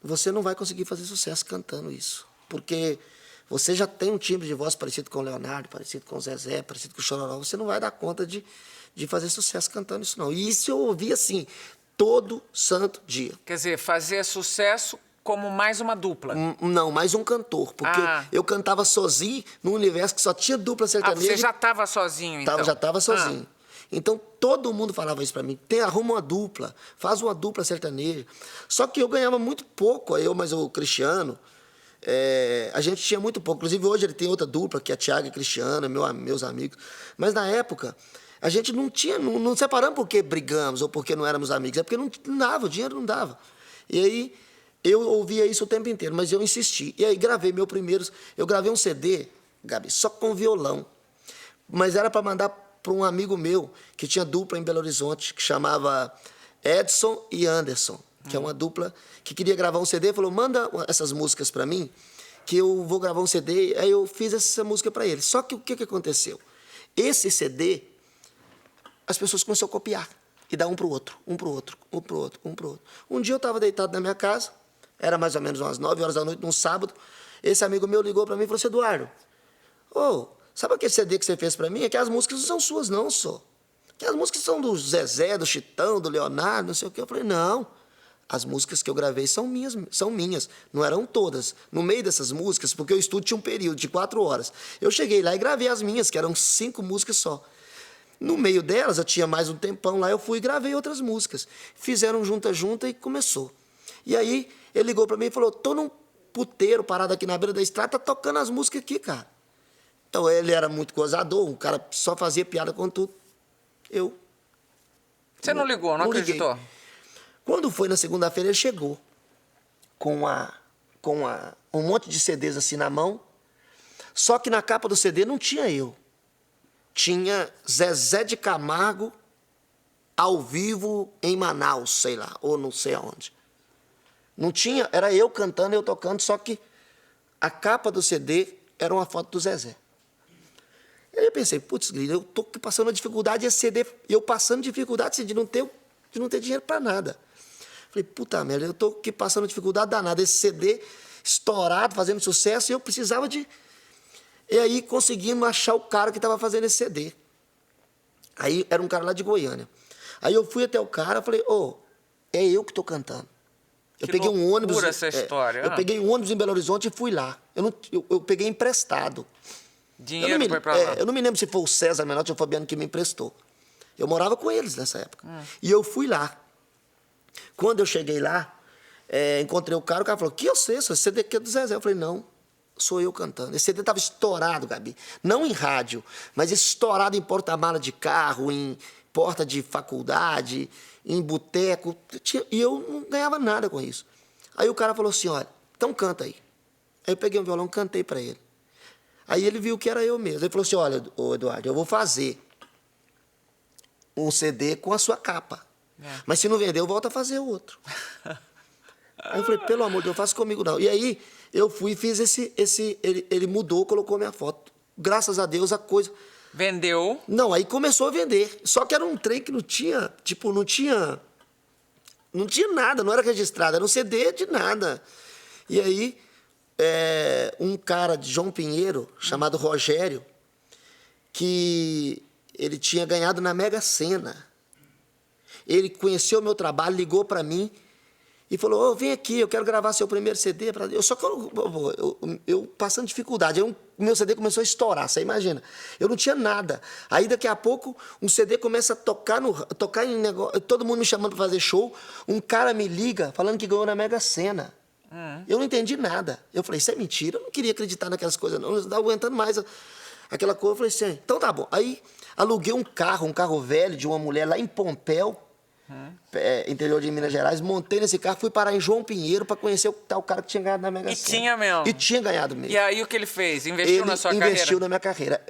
você não vai conseguir fazer sucesso cantando isso, porque você já tem um timbre de voz parecido com o Leonardo, parecido com o Zezé, parecido com o Chororó, você não vai dar conta de fazer sucesso cantando isso, não. E isso eu ouvi assim, todo santo dia.
Quer dizer, fazer sucesso como mais uma dupla.
Não, mais um cantor, porque eu cantava sozinho num universo que só tinha dupla sertaneja.
Você já estava sozinho, então?
Já estava sozinho. Então, todo mundo falava isso para mim. Arruma uma dupla, faz uma dupla sertaneja. Só que eu ganhava muito pouco, mas o Cristiano, a gente tinha muito pouco. Inclusive, hoje ele tem outra dupla, que é Thiago e Cristiano, meus amigos. Mas, na época, a gente não separamos porque brigamos ou porque não éramos amigos. É porque não dava, o dinheiro não dava. E aí, eu ouvia isso o tempo inteiro, mas eu insisti. E aí, eu gravei um CD, Gabi, só com violão. Mas era para mandar para um amigo meu, que tinha dupla em Belo Horizonte, que chamava Edson e Anderson, que é uma dupla que queria gravar um CD, falou, manda essas músicas para mim, que eu vou gravar um CD. Aí eu fiz essa música para ele. Só que o que aconteceu? Esse CD, as pessoas começaram a copiar. E dar um para o outro, um para o outro, um para o outro, um para o outro. Um dia eu estava deitado na minha casa, era mais ou menos umas 9 horas da noite, num sábado. Esse amigo meu ligou para mim e falou assim: Eduardo, sabe aquele CD que você fez para mim? É que as músicas não são suas, não, só. Que as músicas são do Zezé, do Chitão, do Leonardo, não sei o quê. Eu falei: não, as músicas que eu gravei são minhas, não eram todas. No meio dessas músicas, porque o estúdio tinha um período de 4 horas, eu cheguei lá e gravei as minhas, que eram 5 músicas só. No meio delas, eu tinha mais um tempão lá, eu fui e gravei outras músicas. Fizeram junta e começou. E aí, ele ligou para mim e falou: tô num puteiro parado aqui na beira da estrada, tá tocando as músicas aqui, cara. Então, ele era muito gozador, um cara só fazia piada com tudo.
Você não ligou, não acreditou?
Liguei. Quando foi na segunda-feira, ele chegou com um monte de CDs assim na mão, só que na capa do CD não tinha eu. Tinha Zezé de Camargo ao vivo em Manaus, sei lá, ou não sei aonde. Não tinha, era eu cantando, eu tocando, só que a capa do CD era uma foto do Zezé. Aí eu pensei: putz, eu tô passando uma dificuldade, esse CD, eu passando dificuldade assim, de não ter dinheiro para nada. Falei: puta merda, eu tô aqui passando dificuldade danada, esse CD estourado, fazendo sucesso, e eu precisava de... E aí conseguimos achar o cara que estava fazendo esse CD. Aí era um cara lá de Goiânia. Aí eu fui até o cara e falei: é eu que estou cantando. Eu peguei um ônibus.
Essa história.
Eu peguei um ônibus em Belo Horizonte e fui lá. Eu peguei emprestado.
Dinheiro foi pra lá.
Eu não me lembro se foi o César Menotti ou o Fabiano que me emprestou. Eu morava com eles nessa época. E eu fui lá. Quando eu cheguei lá, encontrei o cara falou: que eu sei, esse CD aqui é do Zezé. Eu falei: não, sou eu cantando. Esse CD estava estourado, Gabi. Não em rádio, mas estourado em porta-mala de carro, em porta de faculdade, em boteco. E eu não ganhava nada com isso. Aí o cara falou assim: olha, então canta aí. Aí eu peguei um violão e cantei para ele. Aí ele viu que era eu mesmo. Ele falou assim: olha, Eduardo, eu vou fazer um CD com a sua capa. Mas se não vender, eu volto a fazer outro. Aí eu falei: pelo amor de Deus, faça comigo não. E aí eu fui e fiz ele mudou, colocou minha foto. Graças a Deus a coisa...
Vendeu?
Não, aí começou a vender. Só que era um trem que não tinha, não tinha nada, não era registrado, era um CD de nada. E aí um cara de João Pinheiro, chamado Rogério, que ele tinha ganhado na Mega Sena. Ele conheceu o meu trabalho, ligou para mim e falou: vem aqui, eu quero gravar seu primeiro CD. Só que eu passando dificuldade. Aí o meu CD começou a estourar, você imagina. Eu não tinha nada. Aí daqui a pouco um CD começa a tocar em negócio, todo mundo me chamando para fazer show. Um cara me liga falando que ganhou na Mega Sena. Eu não entendi nada. Eu falei: isso é mentira, eu não queria acreditar naquelas coisas, não. Eu não estava aguentando mais aquela coisa. Eu falei assim: então tá bom. Aí aluguei um carro velho de uma mulher lá em Pompéu, interior de Minas Gerais, montei nesse carro, fui parar em João Pinheiro para conhecer o tal cara que tinha ganhado na Mega Sena.
E tinha mesmo?
E tinha ganhado mesmo.
E aí o que ele fez? Investiu na sua carreira?
Ele investiu na minha carreira,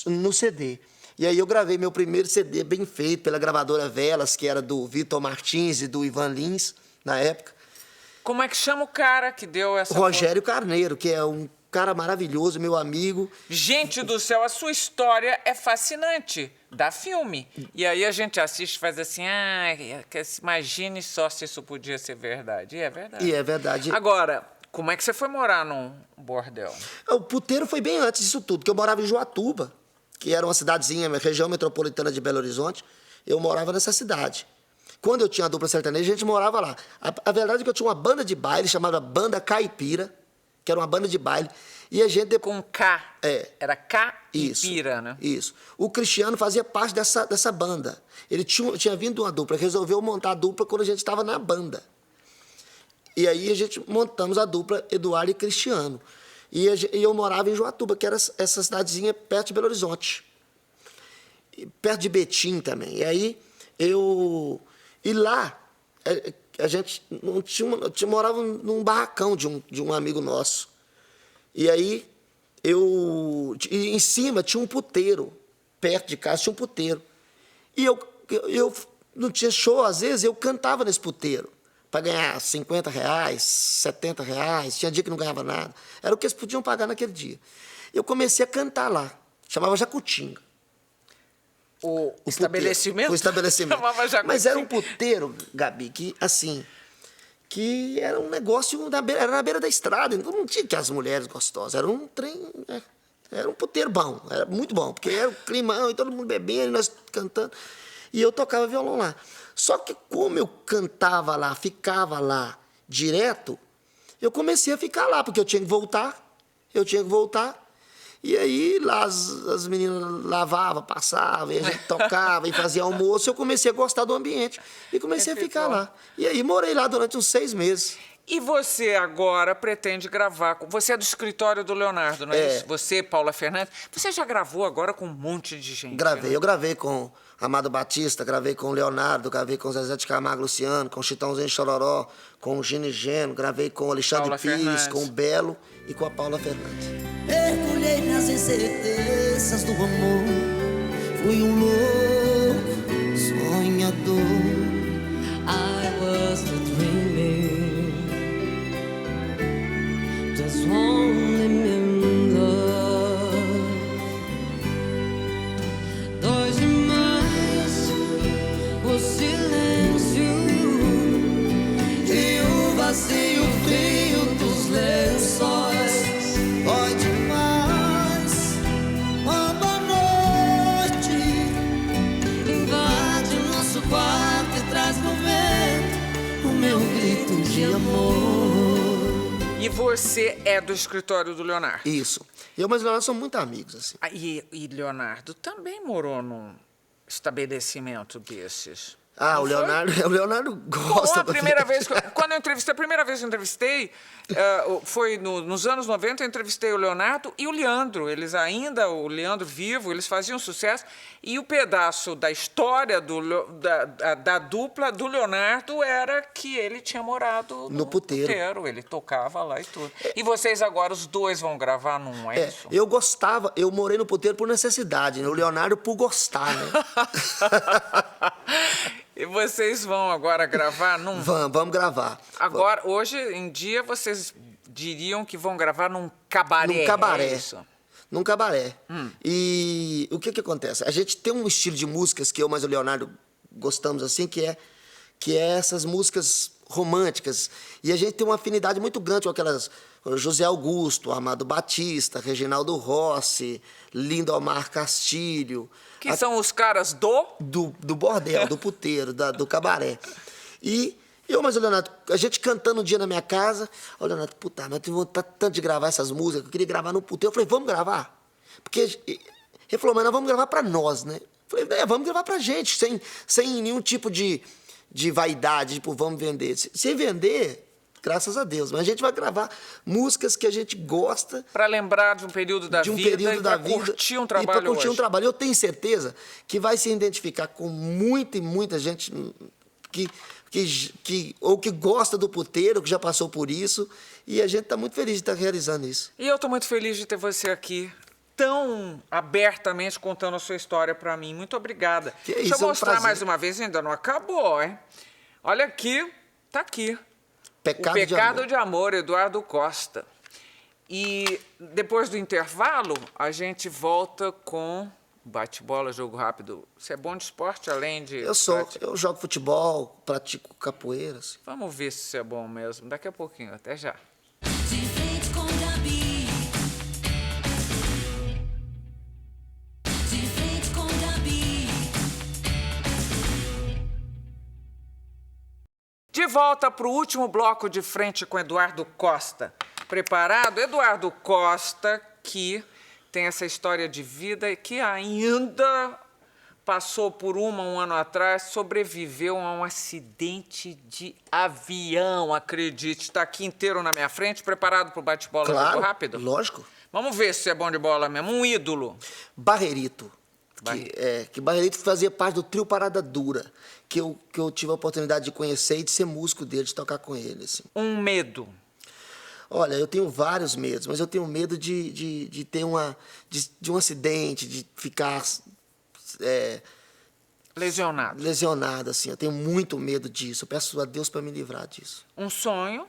no CD. E aí eu gravei meu primeiro CD bem feito pela gravadora Velas, que era do Vitor Martins e do Ivan Lins, na época.
Como é que chama o cara que deu essa...
Rogério Carneiro, que é um cara maravilhoso, meu amigo.
Gente do céu, a sua história é fascinante. Dá filme. E aí a gente assiste e faz assim: imagine só se isso podia ser verdade. E é verdade.
E é verdade.
Agora, como é que você foi morar num bordel?
O puteiro foi bem antes disso tudo, porque eu morava em Joatuba, que era uma cidadezinha, região metropolitana de Belo Horizonte. Eu morava nessa cidade. Quando eu tinha a dupla sertaneja, a gente morava lá. A verdade é que eu tinha uma banda de baile chamada Banda Caipira, que era uma banda de baile. E a gente...
Com K. Era
Isso,
Caipira, né?
Isso. O Cristiano fazia parte dessa banda. Ele tinha vindo de uma dupla, resolveu montar a dupla quando a gente estava na banda. E aí a gente montamos a dupla Eduardo e Cristiano. E eu morava em Joatuba, que era essa cidadezinha perto de Belo Horizonte. Perto de Betim também. E aí E lá, a gente morava num barracão de um amigo nosso. E aí, e em cima tinha um puteiro. Perto de casa tinha um puteiro. E eu não tinha show, às vezes eu cantava nesse puteiro. para ganhar R$50, R$70. Tinha dia que não ganhava nada. Era o que eles podiam pagar naquele dia. Eu comecei a cantar lá. Chamava Jacutinga.
O estabelecimento?
O estabelecimento.
Chamava Jacutinga.
Mas era um puteiro, Gabi, que assim... que era um negócio, era na beira da estrada, então não tinha aquelas mulheres gostosas, era um trem, era um puteiro bom, era muito bom, porque era o climão e todo mundo bebendo, e nós cantando, e eu tocava violão lá. Só que como eu cantava lá, ficava lá direto, eu comecei a ficar lá, porque eu tinha que voltar, e aí lá as meninas lavavam, passavam, e a gente tocava e fazia almoço, eu comecei a gostar do ambiente e comecei a ficar lá. E aí morei lá durante uns 6 meses.
E você agora pretende gravar... Você é do escritório do Leonardo, não é isso? Você, Paula Fernandes. Você já gravou agora com um monte de gente,
Gravei.
né?
Eu gravei com Amado Batista, gravei com o Leonardo, gravei com Zezé de Camargo Luciano, com Chitãozinho Chororó, com o Gino e Geno, gravei com o Alexandre
Paula
Pires,
Fernandes.
com o Belo e com a Paula Fernandes.
Mergulhei nas incertezas do amor. Fui um louco sonhador.
I was the dreaming, just only in love. Dói demais o silêncio
E o vazio frio dos lençóis. Dói demais quando a noite invade o nosso quarto e traz no vento o meu grito de amor.
E você é do escritório do Leonardo.
Isso. Eu e o Leonardo somos muito amigos, assim.
Ah, e Leonardo também morou num estabelecimento desses.
Ah,
Não
o
foi?
Leonardo gosta.
A primeira vez que quando eu entrevistei, a primeira vez que eu entrevistei, foi nos anos 90, eu entrevistei o Leonardo e o Leandro. Eles ainda, o Leandro vivo, eles faziam sucesso. E o pedaço da história da dupla do Leonardo era que ele tinha morado
No puteiro.
Ele tocava lá e tudo. E vocês agora, os dois vão gravar num, é isso?
Eu morei no puteiro por necessidade, né? O Leonardo por gostar, né?
E vocês vão agora gravar num...
Vamos gravar.
Agora, hoje em dia, vocês diriam que vão gravar num cabaré.
Num cabaré.
É isso?
Num cabaré. E o que acontece? A gente tem um estilo de músicas que eu mais o Leonardo gostamos assim, que é essas músicas românticas. E a gente tem uma afinidade muito grande com aquelas José Augusto, Amado Batista, Reginaldo Rossi, Lindomar Castilho.
Que são os caras
do bordel, do puteiro, do cabaré. E eu, mas o Leonardo, a gente cantando um dia na minha casa, o Leonardo, puta, mas eu tenho vontade tanto de gravar essas músicas, eu queria gravar no puteiro. Eu falei, vamos gravar? Porque ele falou, mas nós vamos gravar pra nós, né? Eu falei, vamos gravar pra gente, sem nenhum tipo de vaidade, tipo, vamos vender. Sem vender, graças a Deus, mas a gente vai gravar músicas que a gente gosta.
Para lembrar de um período da vida e para curtir um trabalho.
E para curtir um
hoje.
trabalho. Eu tenho certeza que vai se identificar com muita e muita gente que gosta do puteiro, que já passou por isso, e a gente está muito feliz de estar realizando isso.
E eu estou muito feliz de ter você aqui, tão abertamente contando a sua história para mim. Muito obrigada.
Que
Deixa
isso,
eu
é um
mostrar
prazer.
mais uma vez, ainda não acabou, hein? Olha aqui, tá aqui.
Pecado,
O Pecado
de
de Amor, Eduardo Costa. E depois do intervalo, a gente volta com bate-bola, jogo rápido. Você é bom de esporte, além de...
Eu jogo futebol, pratico capoeira. Assim.
Vamos ver se isso é bom mesmo. Daqui a pouquinho, até já.
de frente com Gabi. De frente com Gabi.
De volta para o último bloco de frente com Eduardo Costa. Preparado? Eduardo Costa, que tem essa história de vida e que ainda passou por um ano atrás, sobreviveu a um acidente de avião, acredite. Está aqui inteiro na minha frente, preparado para o bate-bola
Claro,
jogo rápido?
lógico.
Vamos ver se é bom de bola mesmo. Um ídolo.
Barrerito. Que Barrerito fazia parte do trio Parada Dura, que eu tive a oportunidade de conhecer e de ser músico dele, de tocar com ele. Assim.
Um medo.
Olha, eu tenho vários medos, mas eu tenho medo de ter um acidente, de ficar
Lesionado.
lesionado, assim. Eu tenho muito medo disso. Eu peço a Deus para me livrar disso.
Um sonho.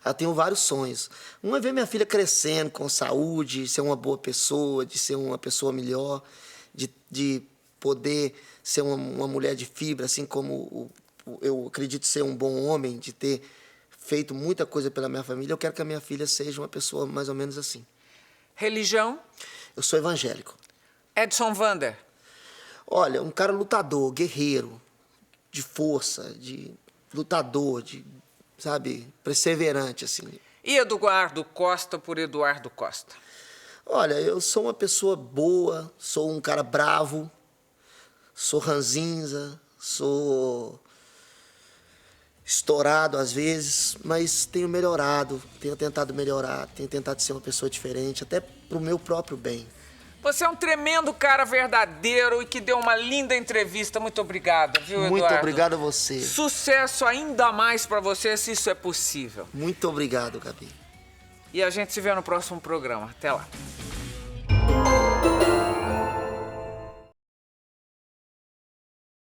Eu tenho vários sonhos. Um é ver minha filha crescendo com saúde, ser uma boa pessoa, de ser uma pessoa melhor, de poder ser uma mulher de fibra, assim como eu acredito ser um bom homem, de ter feito muita coisa pela minha família. Eu quero que a minha filha seja uma pessoa mais ou menos assim.
Religião.
Eu sou evangélico.
Edson Vander.
Olha, um cara lutador, guerreiro, de força, de lutador, sabe, perseverante, assim.
E Eduardo Costa por Eduardo Costa.
Olha, eu sou uma pessoa boa, sou um cara bravo, sou ranzinza, sou estourado às vezes, mas tenho melhorado, tenho tentado melhorar, tenho tentado ser uma pessoa diferente, até pro meu próprio bem.
Você é um tremendo cara verdadeiro e que deu uma linda entrevista. Muito obrigado, viu, Eduardo?
Muito obrigado a você.
Sucesso ainda mais pra você, se isso é possível.
Muito obrigado, Gabi.
E a gente se vê no próximo programa. Até lá.